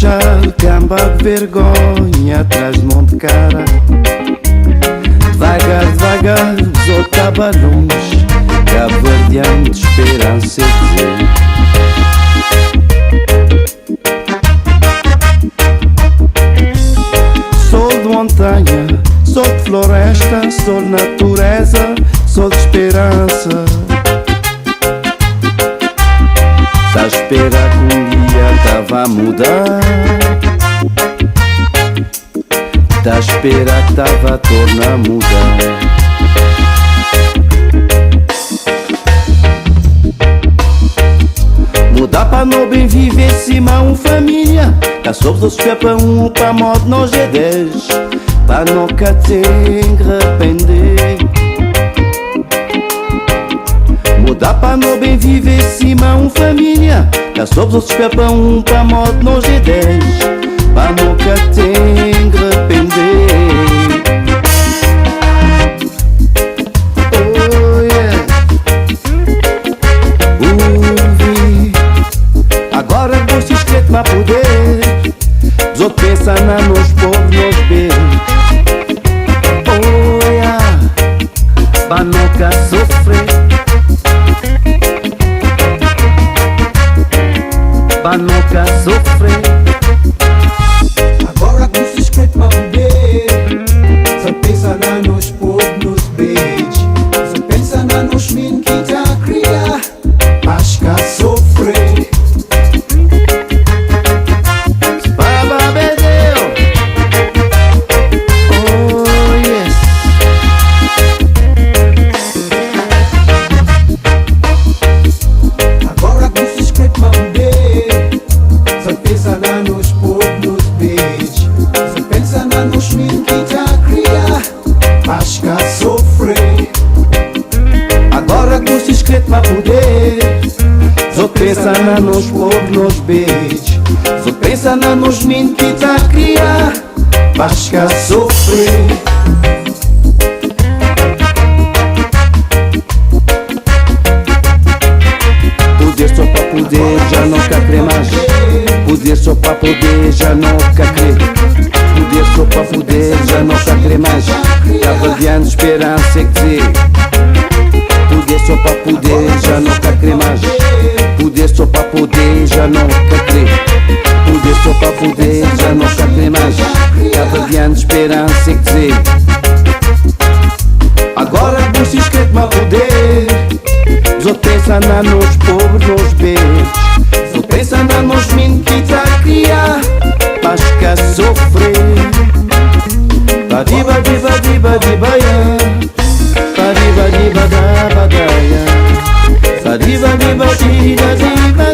Funchal, camba de vergonha atrás de monte cara. Devagar, devagar, os tabalões, cabo-verdiano de esperança dizer. Sol de montanha, sol de floresta, sol de natureza, sol de esperança. Tá a esperar que um dia tava a mudar. Tá a esperar que tava a tornar a mudar. Mudar para não bem viver cima uma família. Cá soube os fé para para modo nós é 10. Para não cá tem arrepender. Mudar para não bem viver cima uma família. Cá soube os fé para modo nós é 10. Para não cá tem arrepender. Oh yeah. Agora você esquece para poder. Os outros pensam na nos povos, nos ver. Oh yeah. Para nunca sofrer. Para nunca sofrer. Agora que se esquece para poder. Só pensa na nos povos, nos beijos. Só pensa na nos meninos que já cria. Acho que sofrer. Agora com se escreve para poder. Só pensa na nos povos, nos beijos. Só pensa na nos meninos que tá a criar. Vai ficar sofrer. Poder só para poder, já não quer crer mais. Poder só para poder, já não quer crer. Poder só para poder, já não quer crer mais. Tava adiando esperança é dizer. Poder só para poder, já não quer crer mais. Poder só para poder, já não quer crer. Poder só para poder, já não quer crer mais. Tava adiando esperança é dizer. Agora você escreve para poder. Só pensa na nos pobres, nos beijos. Só pensa na nos meninos que tá a criar. Para ficar sofrer. Badiba, diba, diba, diba, ya. Badiba, diba, da, badaya. Badiba, diba, diba, diba,